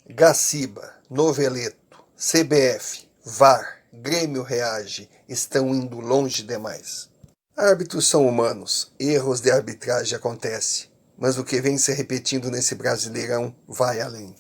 Gaciba, Noveleto, CBF, VAR, Grêmio reage, estão indo longe demais. Árbitros são humanos, erros de arbitragem acontecem, mas o que vem se repetindo nesse Brasileirão vai além.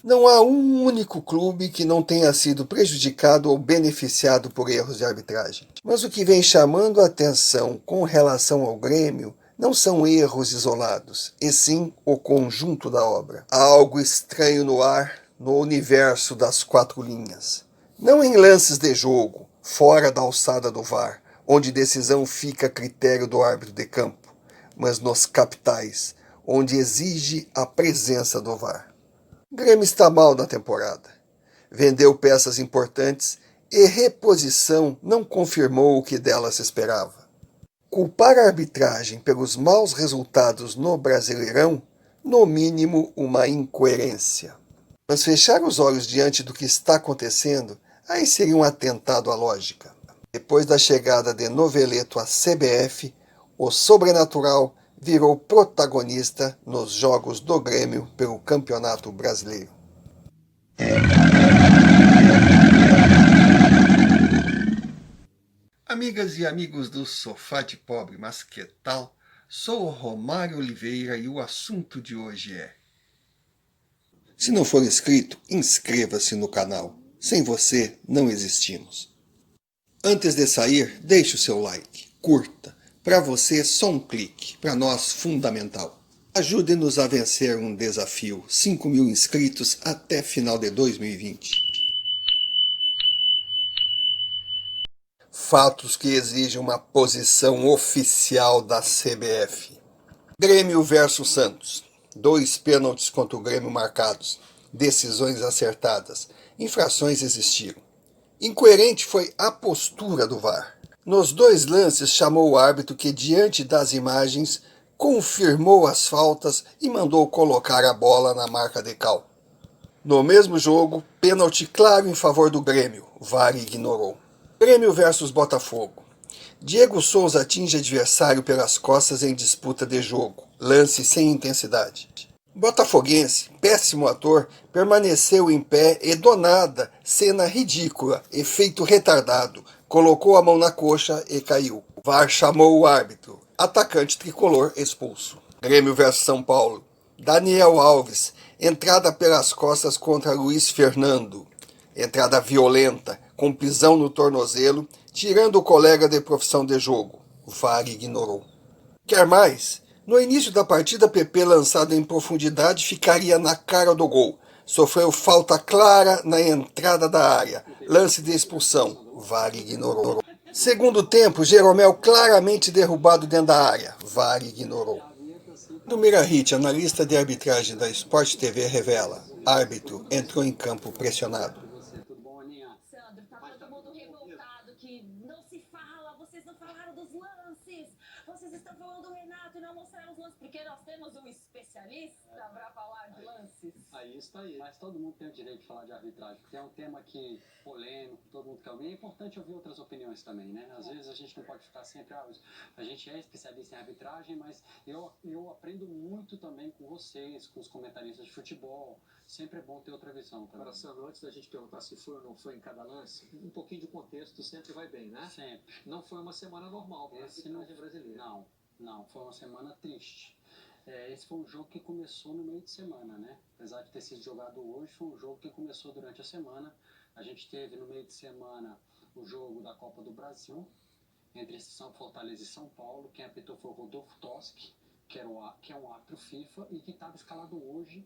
Não há um único clube que não tenha sido prejudicado ou beneficiado por erros de arbitragem. Mas o que vem chamando a atenção com relação ao Grêmio não são erros isolados, e sim o conjunto da obra. Há algo estranho no ar, no universo das quatro linhas. Não em lances de jogo, fora da alçada do VAR, onde decisão fica a critério do árbitro de campo, mas nos capitais, onde exige a presença do VAR. O Grêmio está mal na temporada. Vendeu peças importantes e reposição não confirmou o que dela se esperava. Culpar a arbitragem pelos maus resultados no Brasileirão, no mínimo uma incoerência. Mas fechar os olhos diante do que está acontecendo, aí seria um atentado à lógica. Depois da chegada de Noveleto à CBF, o sobrenatural virou protagonista nos jogos do Grêmio pelo Campeonato Brasileiro. Amigas e amigos do Sofá de Pobre, mas que tal? Sou o Romário Oliveira e o assunto de hoje é... Se não for inscrito, inscreva-se no canal. Sem você, não existimos. Antes de sair, deixe o seu like, curta. Para você, só um clique. Para nós, fundamental. Ajude-nos a vencer um desafio. 5.000 inscritos até final de 2020. Fatos que exigem uma posição oficial da CBF. Grêmio versus Santos. 2 pênaltis contra o Grêmio marcados. Decisões acertadas. Infrações existiram. Incoerente foi a postura do VAR. Nos 2 lances chamou o árbitro que, diante das imagens, confirmou as faltas e mandou colocar a bola na marca de cal. No mesmo jogo, pênalti claro em favor do Grêmio. VAR ignorou. Grêmio versus Botafogo. Diego Souza atinge adversário pelas costas em disputa de jogo. Lance sem intensidade. Botafoguense, péssimo ator, permaneceu em pé e do nada, cena ridícula, efeito retardado, colocou a mão na coxa e caiu. VAR chamou o árbitro. Atacante tricolor expulso. Grêmio versus São Paulo. Daniel Alves, entrada pelas costas contra Luiz Fernando. Entrada violenta, com pisão no tornozelo, tirando o colega de profissão de jogo. O VAR ignorou. Quer mais? No início da partida, PP, lançado em profundidade, ficaria na cara do gol. Sofreu falta clara na entrada da área. Lance de expulsão. VAR ignorou. Segundo tempo, Jeromel claramente derrubado dentro da área. VAR ignorou. Do Mirahit, analista de arbitragem da Sport TV, revela: árbitro entrou em campo pressionado. Sandro, tá todo mundo revoltado que não se fala, vocês não falaram dos lances. Vocês estão falando do Renato e não mostraram os lances, porque nós temos um especialista para falar de lances. Aí está aí. Mas todo mundo tem o direito de falar de arbitragem, porque é um tema que polêmico, todo mundo quer ouvir. É importante ouvir outras opiniões também, né? Às vezes a gente não pode ficar sempre... a gente é especialista em arbitragem, mas eu aprendo muito também com vocês, com os comentaristas de futebol. Sempre é bom ter outra visão também. Agora, Sandro, antes da gente perguntar se foi ou não foi em cada lance, um pouquinho de contexto sempre vai bem, né? Sempre. Não foi uma semana normal para a arbitragem brasileira. Não, foi uma semana triste. Esse foi um jogo que começou no meio de semana, né? Apesar de ter sido jogado hoje, foi um jogo que começou durante a semana. A gente teve no meio de semana o jogo da Copa do Brasil, entre São Fortaleza e São Paulo. Quem apitou foi o Rodolfo Toschi, que é um árbitro FIFA e que estava escalado hoje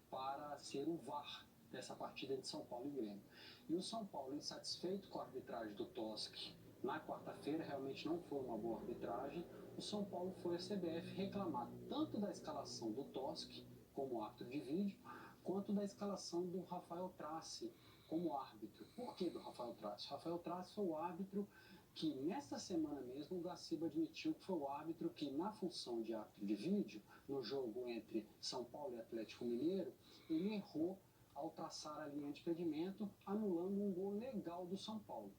para ser o VAR dessa partida de São Paulo e Grêmio. E o São Paulo, insatisfeito com a arbitragem do Toschi, na quarta-feira realmente não foi uma boa arbitragem. O São Paulo foi à CBF reclamar tanto da escalação do Toschi como árbitro de vídeo, quanto da escalação do Rafael Trace como árbitro. Por que do Rafael Trace? Rafael Trace foi o árbitro que nesta semana mesmo o Gaciba admitiu que foi o árbitro que, na função de árbitro de vídeo, no jogo entre São Paulo e Atlético Mineiro, ele errou ao traçar a linha de impedimento, anulando um gol legal do São Paulo.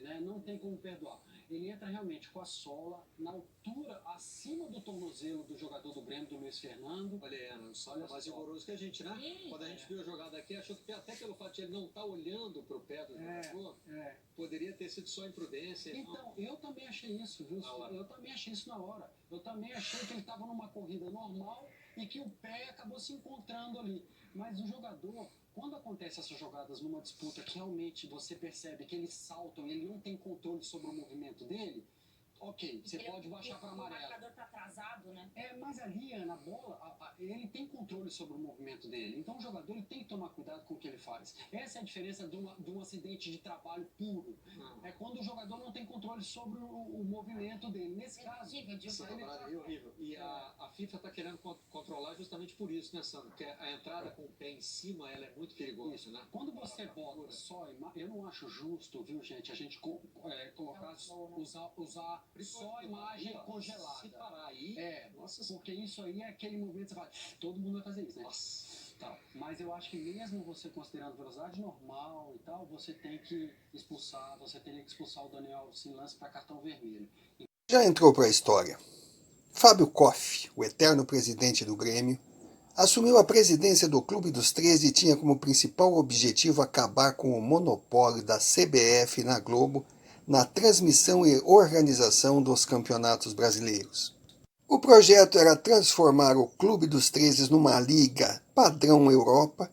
né? Não tem como perdoar. Ele entra realmente com a sola na altura, acima do tornozelo do jogador do Grêmio, do Luiz Fernando. Olha, Ana, o Saulo é mais rigoroso que a gente, né? Sim, Quando a gente viu a jogada aqui, achou que até pelo fato de ele não estar olhando pro pé do jogador, poderia ter sido só imprudência. Então, eu também achei isso, viu? Eu também achei isso na hora. Eu também achei que ele estava numa corrida normal e que o pé acabou se encontrando ali. Mas o jogador, quando acontece essas jogadas numa disputa que realmente você percebe que eles saltam e ele não tem controle sobre o movimento dele, ok, você pode baixar para amarelo. O marcador tá atrasado, né? Mas ali, na bola, ele tem controle sobre o movimento dele. Então o jogador ele tem que tomar cuidado com o que ele faz. Essa é a diferença de um acidente de trabalho puro. É quando o jogador não tem controle sobre o movimento dele. Nesse caso, Essa parada aí é horrível. E a FIFA está querendo controlar justamente por isso, né, Sandro? Porque a entrada com o pé em cima, ela é muito perigosa, né? Quando você bota só eu não acho justo, viu, gente, a gente colocar, usar só a imagem congelada. Se parar aí, nossa, porque isso aí é aquele movimento que você fala, todo mundo vai fazer isso, né? Tal. Mas eu acho que mesmo você considerando velocidade normal e tal, você teria que expulsar o Daniel sem lance para cartão vermelho. Já entrou para a história. Fábio Koff, o eterno presidente do Grêmio, assumiu a presidência do Clube dos 13 e tinha como principal objetivo acabar com o monopólio da CBF na Globo na transmissão e organização dos campeonatos brasileiros. O projeto era transformar o Clube dos 13 numa liga padrão Europa,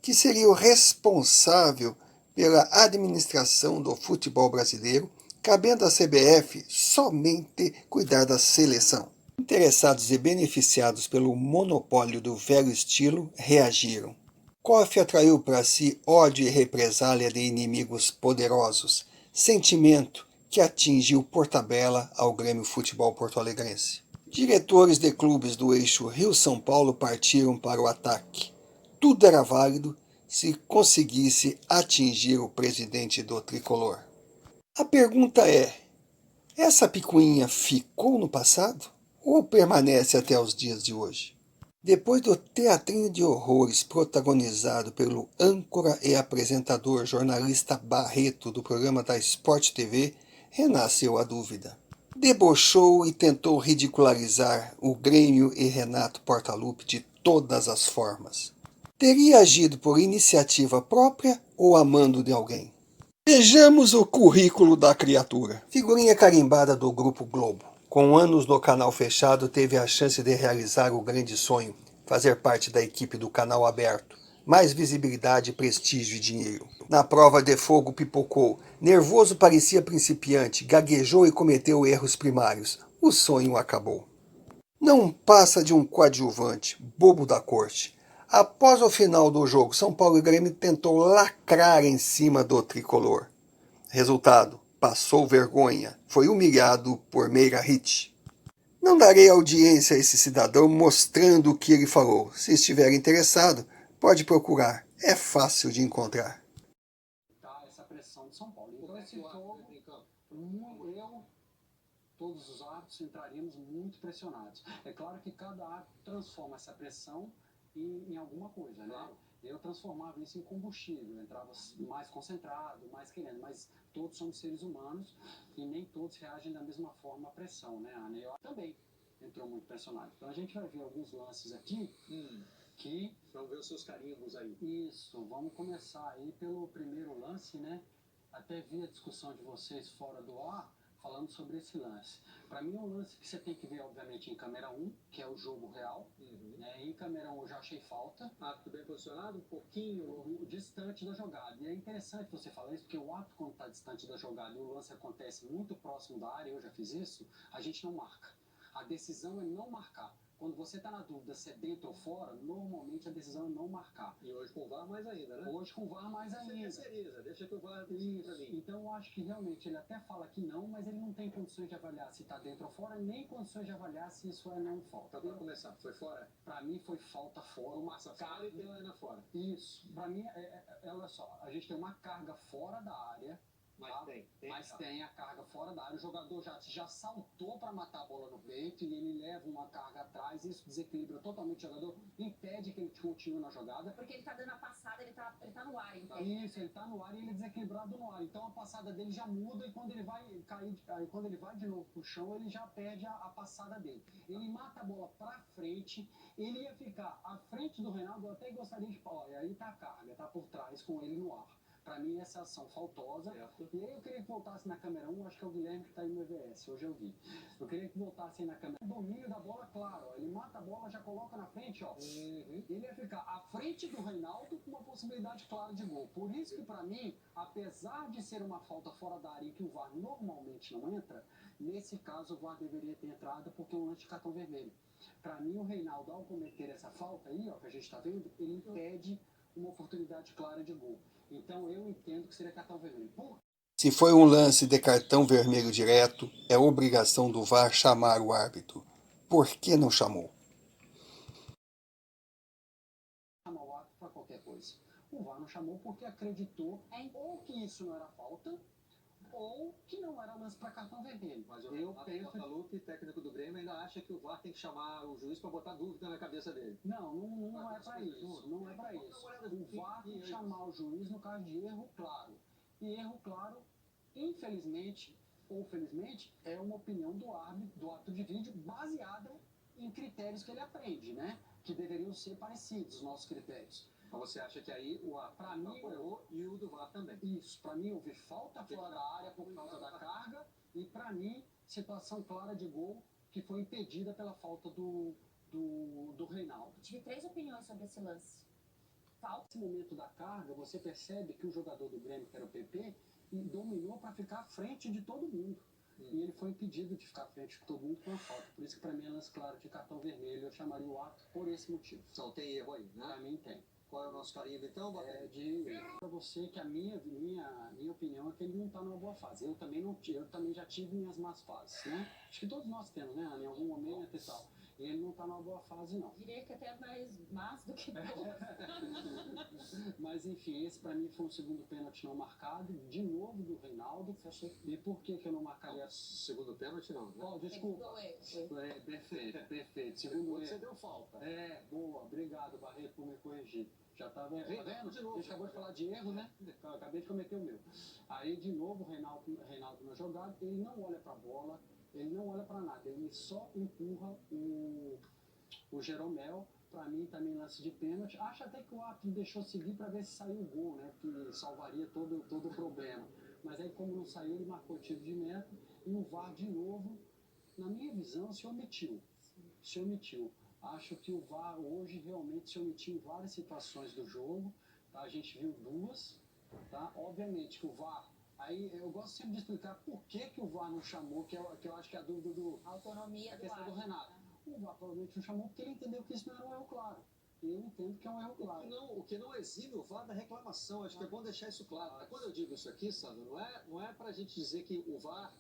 que seria o responsável pela administração do futebol brasileiro, cabendo à CBF somente cuidar da seleção. Interessados e beneficiados pelo monopólio do velho estilo reagiram. Koff atraiu para si ódio e represália de inimigos poderosos, sentimento que atingiu por tabela ao Grêmio Futebol Porto-Alegrense. Diretores de clubes do eixo Rio-São Paulo partiram para o ataque. Tudo era válido se conseguisse atingir o presidente do tricolor. A pergunta é: essa picuinha ficou no passado ou permanece até os dias de hoje? Depois do teatrinho de horrores protagonizado pelo âncora e apresentador jornalista Barreto do programa da Sport TV, renasceu a dúvida. Debochou e tentou ridicularizar o Grêmio e Renato Portaluppi de todas as formas. Teria agido por iniciativa própria ou a mando de alguém? Vejamos o currículo da criatura. Figurinha carimbada do Grupo Globo. Com anos no canal fechado, teve a chance de realizar o grande sonho, fazer parte da equipe do canal aberto. Mais visibilidade, prestígio e dinheiro. Na prova de fogo pipocou. Nervoso parecia principiante, gaguejou e cometeu erros primários. O sonho acabou. Não passa de um coadjuvante, bobo da corte. Após o final do jogo, São Paulo e Grêmio tentou lacrar em cima do tricolor. Resultado: passou vergonha, foi humilhado por Meira Hit. Não darei audiência a esse cidadão mostrando o que ele falou. Se estiver interessado, pode procurar. É fácil de encontrar. Essa pressão de São Paulo. Então esse jogo, todos os árbitros entraríamos muito pressionados. É claro que cada árbitro transforma essa pressão em alguma coisa, né? Eu transformava isso em combustível, entrava mais concentrado, mais querendo, mas todos somos seres humanos e nem todos reagem da mesma forma à pressão, né, Ana? Eu também entrou muito pressionado. Então a gente vai ver alguns lances aqui que... Vamos ver os seus carimbos aí. Isso, vamos começar aí pelo primeiro lance, né? Até vi a discussão de vocês fora do ar, falando sobre esse lance. Para mim é um lance que você tem que ver, obviamente, em câmera 1, que é o jogo real. Né? Em câmera 1 eu já achei falta. Árbitro bem posicionado, um pouquinho distante da jogada. E é interessante você falar isso, porque o árbitro, quando está distante da jogada e o lance acontece muito próximo da área, eu já fiz isso, a gente não marca. A decisão é não marcar. Quando você está na dúvida se é dentro ou fora, normalmente a decisão é não marcar. E hoje com o VAR mais ainda, né? Hoje com o VAR mais ainda. Você terceiriza, deixa que o VAR decida pra mim. Então eu acho que realmente ele até fala que não, mas ele não tem condições de avaliar se está dentro ou fora, nem condições de avaliar se isso é não falta. Então, para começar, foi fora? Para mim foi falta fora. Uma carga e deu na fora. Isso. Para mim, olha só, a gente tem uma carga fora da área. Mas tem a carga fora da área. O jogador já saltou para matar a bola no peito e ele leva uma carga atrás. Isso desequilibra totalmente o jogador, impede que ele continue na jogada. Porque ele tá dando a passada, ele ele tá no ar, então. Isso, ele tá no ar e ele é desequilibrado no ar. Então a passada dele já muda e quando ele vai cair, aí quando ele vai de novo pro chão, ele já perde a passada dele. Ele mata a bola pra frente, ele ia ficar à frente do Reinaldo, eu até gostaria de falar, e aí tá a carga, tá por trás com ele no ar. Pra mim, essa ação faltosa. Certo. E aí eu queria que voltasse na câmera 1, acho que é o Guilherme que tá aí no EVS, hoje eu vi. Eu queria que voltasse aí na câmera. O domínio da bola, claro, ó, ele mata a bola, já coloca na frente, ó. Ele ia ficar à frente do Reinaldo com uma possibilidade clara de gol. Por isso que pra mim, apesar de ser uma falta fora da área e que o VAR normalmente não entra, nesse caso o VAR deveria ter entrado porque é um lance de cartão vermelho. Pra mim, o Reinaldo, ao cometer essa falta aí, ó, que a gente tá vendo, ele impede uma oportunidade clara de gol. Então eu entendo que seria cartão vermelho. Se foi um lance de cartão vermelho direto, é obrigação do VAR chamar o árbitro. Por que não chamou? Chamar o árbitro para qualquer coisa. O VAR não chamou porque acreditou ou que isso não era falta, ou que não era lance para cartão vermelho. Mas o eu Renato penso... Portaluppi, técnico do Grêmio, ainda acha que o VAR tem que chamar o juiz para botar dúvida na cabeça dele. Não é para isso. Não é para isso. O VAR tem que chamar o juiz no caso de erro claro. E erro claro, infelizmente ou felizmente, é uma opinião do árbitro de vídeo baseada em critérios que ele aprende, né? Que deveriam ser parecidos, os nossos critérios. Então você acha que aí o Para mim errou e o do VAR também? Isso, para mim houve falta fora da área por causa da carga e para mim situação clara de gol que foi impedida pela falta do Reinaldo. Tive 3 opiniões sobre esse lance. Falta. Nesse momento da carga, você percebe que o jogador do Grêmio, que era o PP, dominou para ficar à frente de todo mundo. E ele foi impedido de ficar à frente de todo mundo com a falta. Por isso que para mim é lance claro de cartão vermelho. Eu chamaria o árbitro por esse motivo. Então tem erro aí, né? Para mim tem. Qual é o nosso carinho então? Para você que a minha opinião é que ele não está numa boa fase. Eu também já tive minhas más fases, né? Acho que todos nós temos, né? Em algum momento e tal. E ele não está numa boa fase, não. Diria que até mais más do que boas. Mas enfim, esse para mim foi um segundo pênalti não marcado, de novo do Reinaldo. E por que eu não marcaria? Segundo pênalti não, né? Oh, desculpa. Perfeito. Segundo Você erro. deu falta. Boa. Obrigado, Barreto, por me corrigir. Já estava errando. Tá vendo? De novo. A gente acabou de falar de erro, né? Eu acabei de cometer o meu. Aí, de novo, o Reinaldo na jogada, ele não olha para a bola, ele não olha para nada, ele só empurra o Jeromel. Para mim, também lance de pênalti. Acho até que o árbitro deixou seguir para ver se saiu o gol, né? Que salvaria todo o problema. Mas aí, como não saiu, ele marcou tiro de meta. E o VAR, de novo, na minha visão, se omitiu. Acho que o VAR hoje realmente se omitiu em várias situações do jogo. Tá? A gente viu 2. Tá? Obviamente que o VAR... Aí eu gosto sempre de explicar por que o VAR não chamou, que eu acho que é a dúvida Autonomia a do questão do árbitro. Renato. O VAR provavelmente não chamou porque ele entendeu que isso não era um erro claro. E eu entendo que é um erro claro. O que não exime o VAR da reclamação. Acho que é bom deixar isso claro. Quando eu digo isso aqui, Sandro, não é para a gente dizer que o VAR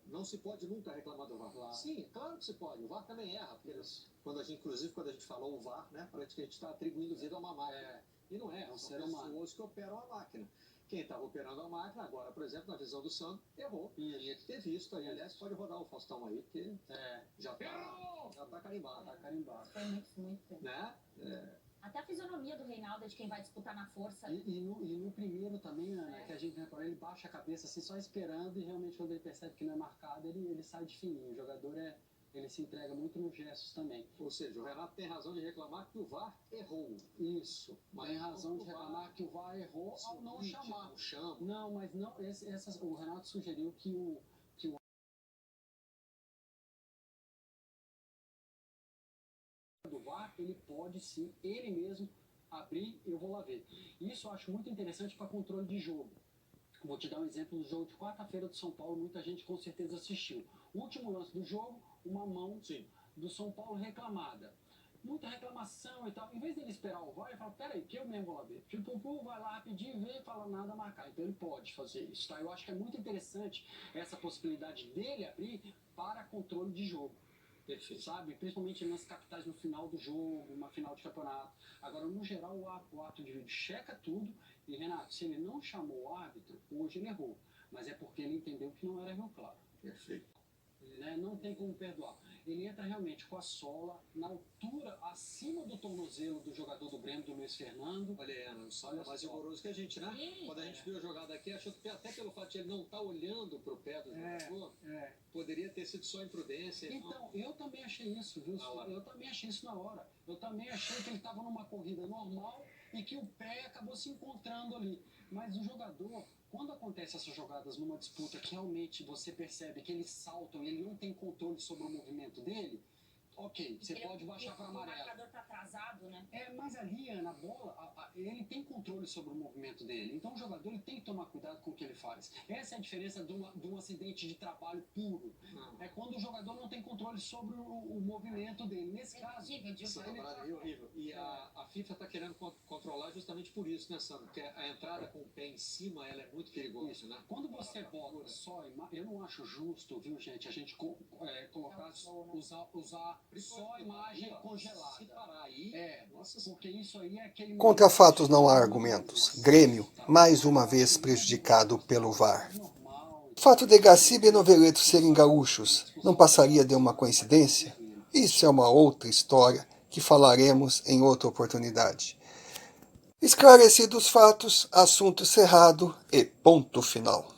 não se pode nunca reclamar do VAR. Claro. Sim, claro que se pode. O VAR também erra. Porque inclusive, quando a gente falou o VAR, né, parece que a gente está atribuindo vida a uma máquina. E não é. São pessoas que operam a máquina. Quem estava operando a máquina, agora, por exemplo, na visão do Sandro, errou. Tinha que ter visto aí. Aliás, pode rodar o Faustão aí, porque já tá carimbado. Foi muito bem. Né? Até a fisionomia do Reinaldo é de quem vai disputar na força. E no primeiro também, Ana, que a gente reparou, ele baixa a cabeça assim, só esperando, e realmente quando ele percebe que não é marcado, ele sai de fininho. O jogador ele se entrega muito nos gestos também. Ou seja, o Renato tem razão de reclamar que o VAR errou. Isso. Mas tem razão de reclamar que o VAR errou ao não chamar. Não chama. Não, mas não. O Renato sugeriu que o do VAR, ele pode sim, ele mesmo, abrir, eu vou lá ver. Isso eu acho muito interessante para controle de jogo. Vou te dar um exemplo do jogo de quarta-feira do São Paulo, muita gente com certeza assistiu. O último lance do jogo, uma mão do São Paulo reclamada. Muita reclamação e tal. Em vez dele esperar o VAR, ele fala, peraí, que eu mesmo vou lá ver. Tipo, o povo vai lá rapidinho, vê e fala nada a marcar. Então ele pode fazer isso, tá? Eu acho que é muito interessante essa possibilidade dele abrir para controle de jogo. Sabe? Principalmente nas capitais no final do jogo, uma final de campeonato. Agora, no geral, o árbitro de vídeo checa tudo. E, Renato, se ele não chamou o árbitro, hoje ele errou. Mas é porque ele entendeu que não era erro claro. Perfeito. né? Não tem como perdoar. Ele entra realmente com a sola na altura, acima do tornozelo do jogador do Grêmio, do Luiz Fernando. Olha, Ana, o Saulo é mais rigoroso que a gente, né? Sim, Quando a gente viu a jogada aqui, achou que até pelo fato de ele não estar olhando pro pé do jogador, poderia ter sido só imprudência. Então, eu também achei isso, viu? Eu também achei isso na hora. Eu também achei que ele estava numa corrida normal e que o pé acabou se encontrando ali. Mas o jogador, quando acontece essas jogadas numa disputa que realmente você percebe que eles saltam e ele não tem controle sobre o movimento dele, ok, você pode baixar para amarelo. O marcador tá atrasado, né? Mas ali, na bola, ele tem controle sobre o movimento dele. Então o jogador ele tem que tomar cuidado com o que ele faz. Essa é a diferença de um acidente de trabalho puro. É quando o jogador não tem controle sobre o movimento dele. Nesse caso, Essa parada aí é horrível. E a FIFA está querendo controlar justamente por isso, né, Sandro? Porque a entrada com o pé em cima, ela é muito perigosa, né? Quando você bota só eu não acho justo, viu, gente, a gente colocar, usar só imagem congelada. Se parar aí, porque isso aí é aquele... Contra fatos não há argumentos. Grêmio, mais uma vez prejudicado pelo VAR. O fato de Gaciba e Noveleto serem gaúchos não passaria de uma coincidência? Isso é uma outra história que falaremos em outra oportunidade. Esclarecidos os fatos, assunto cerrado e ponto final.